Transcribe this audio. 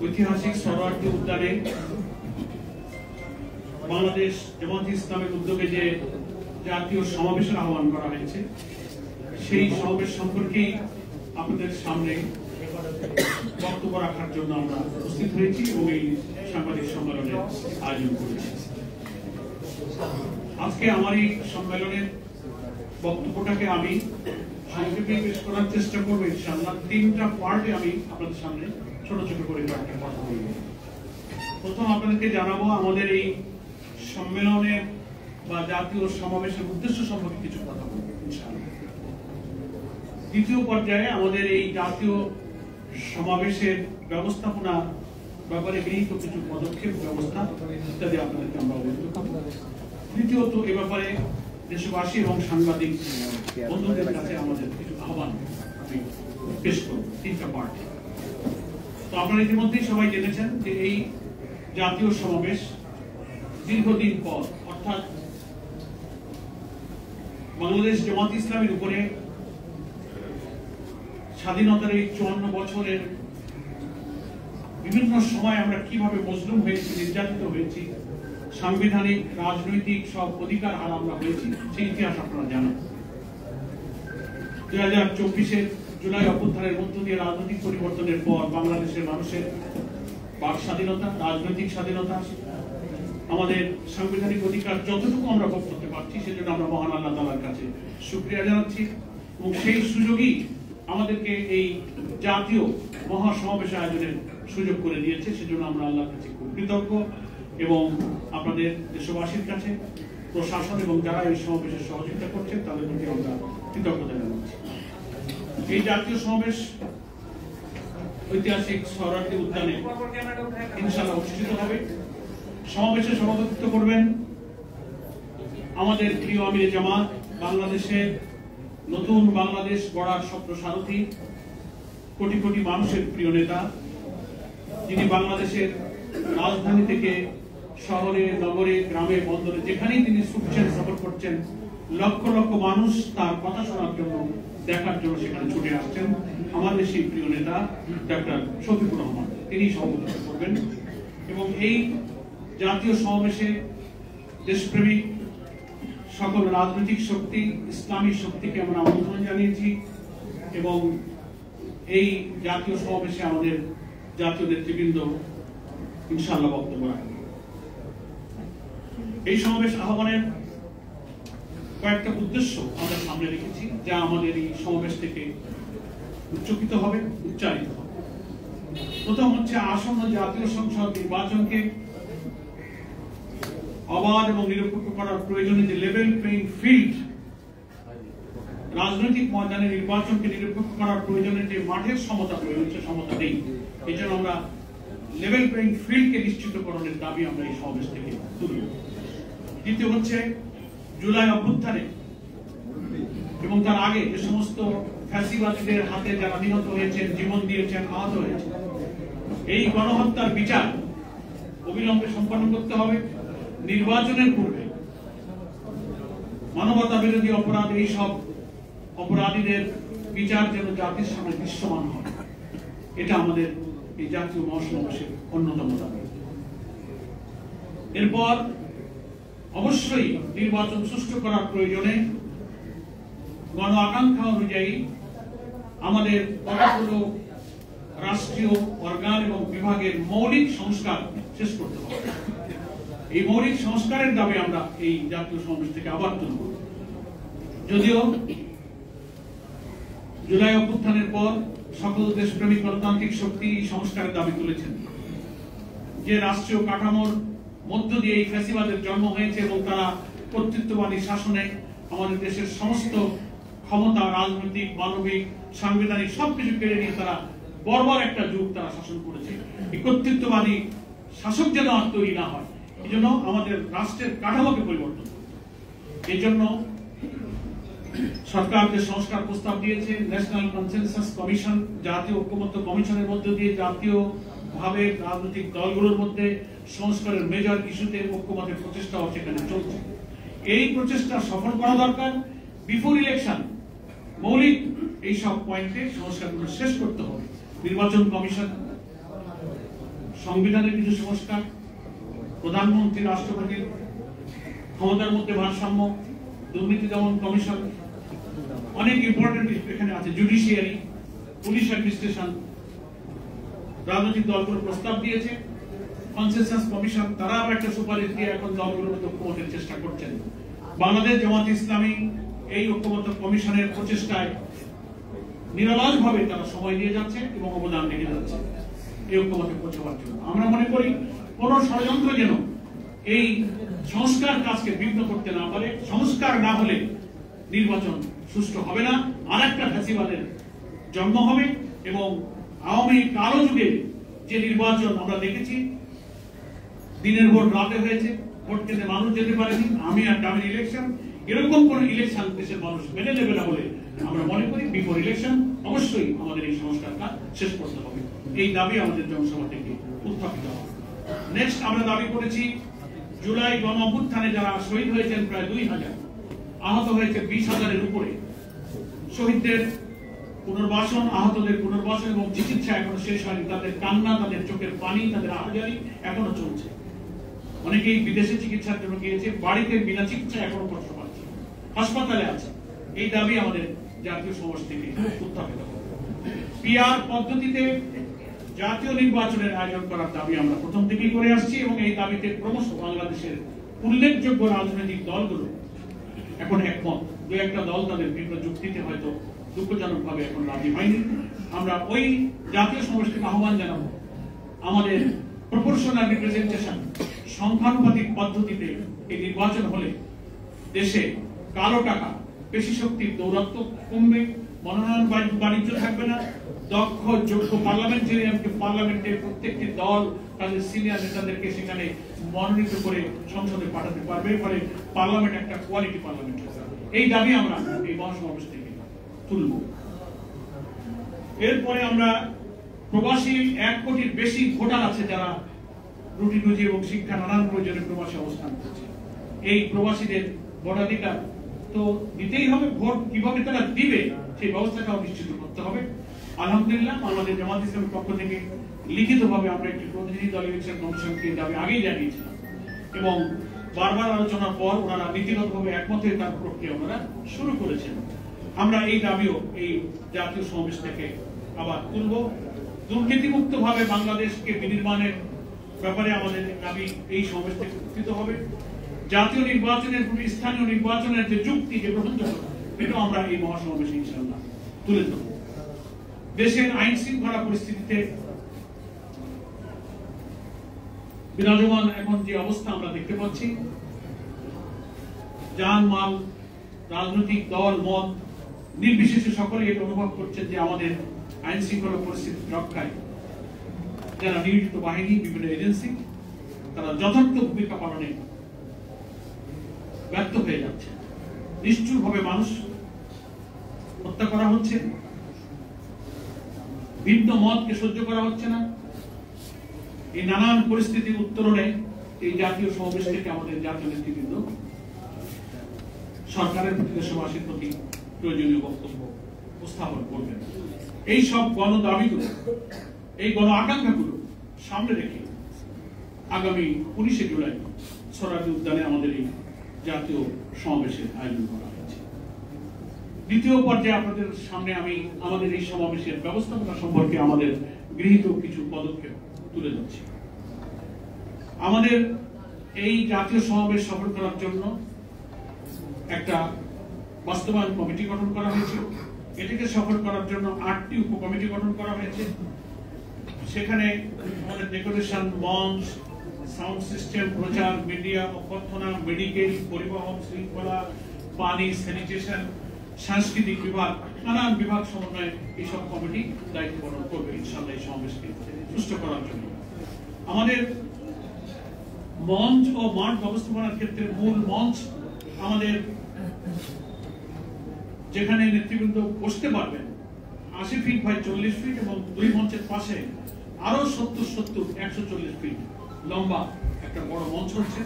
ঐতিহাসিক সরোয়ার্দী উদ্যানে বাংলাদেশ জামায়াতে ইসলামের উদ্যোগে যে জাতীয় সমাবেশের আহ্বান করা হয়েছে, সেই সমাবেশ সম্পর্কেই আপনাদের সামনে বক্তব্য রাখার জন্য আমরা উপস্থিত হয়েছি এবং এই সাংবাদিক সম্মেলনের আয়োজন করেছি। আজকে আমার এই সম্মেলনের বক্তব্যটাকে আমি সংক্ষেপে পেশ করার চেষ্টা করবো ইনশাআল্লাহ। 3টা পার্টে আমি আপনাদের সামনে ছোট ছোট করে কয়েকটা কথা বলবো। প্রথম আপনাদেরকে জানাবো আমাদের এই সম্মেলনের বা জাতীয় সমাবেশের উদ্দেশ্য সম্পর্কে কিছু কথা বলবো ইনশাআল্লাহ। দ্বিতীয় পর্যায়ে আমাদের এই জাতীয় সমাবেশের ব্যবস্থাপনা ব্যাপারে গৃহীত কিছু পদক্ষেপ ব্যবস্থা ইত্যাদি আপনাদেরকে আমরা অবগত করব। তৃতীয়ত এ ব্যাপারে দেশবাসী এবং সাংবাদিক বন্ধুদের কাছে আমাদের কিছু আহ্বান পেশ করব। 3টা পার্ট। তো আপনারা ইতিমধ্যেই সবাই জেনেছেন যে এই জাতীয় সমাবেশ দীর্ঘদিন পর, অর্থাৎ বাংলাদেশ জামায়াতে ইসলামের উপরে স্বাধীনতার এই 54 বছরের বিভিন্ন সময় আমরা কিভাবে মজলুম হয়েছি, নির্যাতিত হয়েছি, সাংবিধানিক রাজনৈতিক সব অধিকার হার আমরা হয়েছি, সেই ইতিহাস আপনারা জানেন। 2024-এর জুলাই অভ্যুত্থানের মধ্য দিয়ে রাজনৈতিক পরিবর্তনের পর বাংলাদেশের মানুষের বাক স্বাধীনতা, রাজনৈতিক স্বাধীনতা, আমাদের সাংবিধানিক অধিকার যতটুকু আমরা ভোগ করতে পারছি, সেজন্য আমরা মহান আল্লাহ তাআলার কাছে শুকরিয়া জানাচ্ছি। এবং সেই সুযোগই আমাদেরকে এই জাতীয় মহাসমাবেশ আয়োজনের সুযোগ করে দিয়েছে, সেজন্য আমরা আল্লাহর কাছে খুব কৃতজ্ঞ এবং আপনাদের দেশবাসীর কাছে, প্রশাসন এবং যারা এই সমাবেশে সহযোগিতা করছেন তাদের প্রতি আমরা কৃতজ্ঞতা জানাচ্ছি। এই জাতীয় সমাবেশ ঐতিহাসিক সরোয়ার্দী উদ্যানে ইনশাআল্লাহ অনুষ্ঠিত হবে। সমাবেশে সভাপতিত্ব করবেন আমাদের প্রিয় আমিরে জামাত, বাংলাদেশের নতুন বাংলাদেশ গড়ার স্বপ্ন সারথী, কোটি কোটি মানুষের প্রিয় নেতা, যিনি বাংলাদেশের রাজধানী থেকে শহরে, নগরে, গ্রামে, বন্দরে যেখানেই তিনি ছুটছেন, সফর করছেন, লক্ষ লক্ষ মানুষ তার কথা শোনার জন্য, দেখার জন্য সেখানে ছুটে আসছেন। আমাদের সেই প্রিয় নেতা ডক্টর শফিকুর রহমান, তিনি সভাপতিত্ব করবেন। এবং এই জাতীয় সমাবেশে দেশপ্রেমিক সকল রাজনৈতিক শক্তি, ইসলামী শক্তিকে আমরা আমন্ত্রণ জানিয়েছি এবং এই জাতীয় সমাবেশে আমাদের জাতীয় নেতৃবৃন্দ ইনশাআল্লাহ বক্তব্য রাখবেন। এই সমাবেশ আহ্বানের কয়েকটা উদ্দেশ্য আমরা সামনে রেখেছি, যা আমাদের এই সমাবেশ থেকে উচ্চারিত হবে। প্রথম হচ্ছে আসন্ন জাতীয় সংসদ নির্বাচনকে অবাধ এবং নিরপেক্ষ করার প্রয়োজনে যে লেভেল প্লেইং ফিল্ড, রাজনৈতিক ময়দানে নির্বাচনকে নিরপেক্ষ করার প্রয়োজনে যে মাঠের সমতা প্রয়োজন, সে সমতা নেই। এই জন্য আমরা লেভেল প্লেইং ফিল্ডকে নিশ্চিতকরণের দাবি আমরা এই সমাবেশ থেকে তুলব। দ্বিতীয় হচ্ছে জুলাই অভ্যুত্থানে এবং তার আগে যে সমস্ত ফ্যাসিবাদীদের হাতে যারা নিহত হয়েছেন, জীবন দিয়েছেন, আহত হয়েছেন, এই গণহত্যার বিচার অবিলম্বে সম্পন্ন করতে হবে। নির্বাচনের পূর্বে মানবতা বিরোধী অপরাধ, এই সব অপরাধীদের বিচার যেন জাতির সামনে দৃশ্যমান হয়, এটা আমাদের এই জাতীয় মহাসমাবেশের অন্যতম দাবি। এরপর অবশ্যই নির্বাচন সুষ্ঠু করার প্রয়োজনে গণ আকাঙ্ক্ষা অনুযায়ী আমাদের কতগুলো রাষ্ট্রীয় অর্গান এবং বিভাগের মৌলিক সংস্কার শেষ করতে হবে। এই মৌলিক সংস্কারের দাবি আমরা এই জাতীয় সমাবেশ থেকে আবার তুলব। যদিও জুলাই অভ্যুত্থানের পর সকল দেশপ্রেমিক গণতান্ত্রিক শক্তি এই সংস্কারের দাবি তুলেছেন, যে রাষ্ট্রীয় কাঠামোর মধ্য দিয়ে এই ফ্যাসিবাদের জন্ম হয়েছে এবং তারা কর্তৃত্ববাদী শাসনে আমাদের দেশের সমস্ত ক্ষমতা, রাজনৈতিক, মানবিক, সাংবিধানিক সবকিছু কেড়ে নিয়ে তারা বর্বর একটা যুগ তারা শাসন করেছে। এই কর্তৃত্ববাদী শাসক যেন আর তৈরি না হয়, এই জন্য আমাদের রাষ্ট্রের কাঠামোকে পরিবর্তন করতে। এই জন্য সরকার যে সংস্কার প্রস্তাব দিয়েছে, ন্যাশনাল কনসেনসাস কমিশন, জাতীয় ঐক্যমত্য কমিশনের মধ্য দিয়ে জাতীয় ভাবে রাজনৈতিক দলগুলোর মধ্যে সংস্কারের মেজর ইস্যুতে ঐক্যমতের প্রচেষ্টাও সেখানে চলছে। এই প্রচেষ্টা সফল করা দরকার। বিফোর ইলেকশন মৌলিক এই সব পয়েন্টে সংস্কারগুলো শেষ করতে হবে। নির্বাচন কমিশন সংবিধানের কিছু সংস্কার, প্রধানমন্ত্রী রাষ্ট্রপতির ক্ষমতার মধ্যে ভারসাম্য, দুর্নীতি দমন কমিশন, অনেক ইম্পর্টেন্ট এখানে আছে, জুডিশিয়ারি, পুলিশ অ্যাডমিনিস্ট্রেশন, রাজনৈতিক দলগুলো প্রস্তাব দিয়েছে, কনসেনসাস কমিশন তারা আবার একটা সুপারিশ দিয়ে এখন দলগুলোর মধ্যে ঐক্যমতের চেষ্টা করছেন। বাংলাদেশ জামাত ইসলামী এই ঐক্যমত কমিশনের প্রচেষ্টায় নিরলসভাবে তারা সময় দিয়ে যাচ্ছে এবং অবদান রেখে যাচ্ছে এই ঐক্যমতে পৌঁছাবার জন্য। আমরা মনে করি কোন ষড়যন্ত্র যেন এই সংস্কার কাজকে বিঘ্ন করতে না পারে। সংস্কার না হলে নির্বাচন সুষ্ঠু হবে না, আর একটা ফ্যাসিবাদের জন্ম হবে। এবং আওয়ামী কালো যুগে যে নির্বাচন আমরা দেখেছি, দিনের ভোট রাতে হয়েছে, ভোট কেন্দ্রে মানুষ যেতে পারেনি, আমি আর ডামির ইলেকশন, এরকম কোন ইলেকশন দেশের মানুষ মেনে নেবে না বলে আমরা মনে করি বিফোর ইলেকশন অবশ্যই আমাদের এই সংস্কার কাজ শেষ করতে হবে। এই দাবি আমাদের জনসভা থেকে উত্থাপিত হবে। নেক্সট আমরা দাবি করেছি, জুলাই গণ অভ্যুত্থানে যারা শহীদ হয়েছেন প্রায় 2000, আহত হয়েছে 20,000-এর উপরে, শহীদদের পুনর্বাসন, আহতদের পুনর্বাসন এবং চিকিৎসা এখনো শেষ হয়নি। তাদের কান্না, তাদের চোখের পানি, তাদের আহাজারি এখনো চলছে। অনেকেই বিদেশে চিকিৎসার জন্য গিয়েছে, বাড়িতে বিনা চিকিৎসা এখনো কষ্ট পাচ্ছে, হাসপাতালে আছে। এই দাবি আমাদের জাতীয় সমাজ থেকে উত্থাপিত হবে। পিআর পদ্ধতিতে জাতীয় নির্বাচনের আয়োজন করার দাবি আমরা প্রথম থেকেই করে আসছি এবং এই দাবিতে ক্রমশ বাংলাদেশের উল্লেখযোগ্য রাজনৈতিক দলগুলো এখন একমত। দু একটা দল তাদের বিভিন্ন যুক্তিতে হয়তো দুঃখজনকভাবে এখন রাজি হয়নি। আমরা ওই জাতীয় সমাজ থেকে আহ্বান জানাবো, আমাদের প্রপোর্শনাল রিপ্রেজেন্টেশন, সংখ্যানুপাতিক পদ্ধতিতে এই নির্বাচন হলে দেশে কালো টাকা, পেশি শক্তির দৌরাত্ম্য কমবে, মনোনয়ন বাণিজ্য থাকবে না, দক্ষ যোগ্য পার্লামেন্টারিয়ানকে পার্লামেন্টের প্রত্যেকটি দল তাদের সিনিয়র নেতাদেরকে সেখানে মনোনীত করে সংসদে পাঠাতে পারবে, ফলে পার্লামেন্ট একটা কোয়ালিটি পার্লামেন্ট হবে। এই দাবি আমরা এই মহাসমাবেশ থেকে তুলব। এরপরে আমরা প্রবাসী 1 কোটির বেশি ভোটার আছে যারা রুটি রুজি এবং শিক্ষা নানান প্রয়োজনে প্রবাসী অবস্থান করছে। এই প্রবাসীদের ভোটাধিকার তো দিতেই হবে, ভোট কিভাবে তারা দিবে সেই ব্যবস্থাটাও নিশ্চিত করতে হবে। আলহামদুলিল্লাহ বাংলাদেশ জামাত ইসলামের পক্ষ থেকে লিখিতভাবে আমরা একটি প্রতিনিধি দল ইলেকশন কমিশনকে দাবি আগেই জানিয়েছিলাম এবং বারবার আলোচনার পর ওনারা নীতিগতভাবে একমত হয়ে তার প্রক্রিয়া ওনারা শুরু করেছেন। আমরা এই দাবিও এই জাতীয় সমাবেশ থেকে আবার তুলব। দুর্নীতিমুক্ত ভাবে বাংলাদেশকে বিনির্মাণের ব্যাপারে আমাদের দাবি এই সমাবেশ থেকে উত্থিত হবে। জাতীয় নির্বাচনের স্থানীয় নির্বাচনের যে যুক্তি, যে গ্রহণযোগ্যতা, এটা আমরা এই মহাসমাবেশে ইনশাআল্লাহ তুলে ধরব। দেশের আইন শৃঙ্খলা পরিস্থিতিতে বিরাজমান এখন যে অবস্থা আমরা দেখতে পাচ্ছি, জান মাল, রাজনৈতিক দল মত নির্বিশেষে সকলে এটা অনুভব করছেন যে আমাদের আইন শৃঙ্খলা পরিস্থিতি রক্ষায় যারা নিয়োজিত বাহিনী, বিভিন্ন এজেন্সি, তারা যথার্থ ভূমিকা পালনে ব্যর্থ হয়ে যাচ্ছে। নিষ্ঠুরভাবে মানুষ হত্যা করা হচ্ছে, ভিন্ন মতকে সহ্য করা হচ্ছে না। এই নানান পরিস্থিতির উত্তরণে এই জাতীয় সমাবেশ থেকে আমাদের জাতীয় নেতৃবৃন্দ সরকারের প্রতি, দেশবাসীর প্রতি প্রয়োজনীয় বক্তব্য উপস্থাপন করবেন। এই সব গণ দাবিগুলো, এই গণ আকাঙ্ক্ষাগুলো সামনে রেখে আগামী 19শে জুলাই সোহরাওয়ার্দী উদ্যানে আমাদের এই জাতীয় সমাবেশের আয়োজন করা হয়েছে। দ্বিতীয় পর্যায়ে আপনাদের সামনে আমি আমাদের এই সমাবেশের ব্যবস্থাপনা সম্পর্কে আমাদের গৃহীত কিছু পদক্ষেপ তুলে ধরছি। আমাদের এই জাতীয় সমাবেশ সফল করার জন্য একটা বাস্তবায়ন কমিটি গঠন করা হয়েছে। এটিকে সফল করার জন্য 8টি উপকমিটি গঠন করা হয়েছে। সেখানে আমাদের ডেকোরেশন, মঞ্চ, সাউন্ড সিস্টেম, প্রচার, মিডিয়া, অভ্যর্থনা, মেডিকেল, পরিবহন, শৃঙ্খলা, পানি, স্যানিটেশন, সাংস্কৃতিক বিভাগ, নানান বিভাগ সমন্বয়ে এইসব কমিটি দায়িত্ব পালন করবে ইনশাআল্লাহ এই সমাবেশকে সুষ্ঠু করার জন্য। আমাদের মঞ্চ ও মাঠ ব্যবস্থাপনার ক্ষেত্রে মূল মঞ্চ আমাদের যেখানে নেতৃবৃন্দ বসতে পারবেন 80 ফিট বাই 40 ফিট এবং 2 মঞ্চের পাশে আরো 70 140 ফিট লম্বা একটা বড় মঞ্চ হচ্ছে।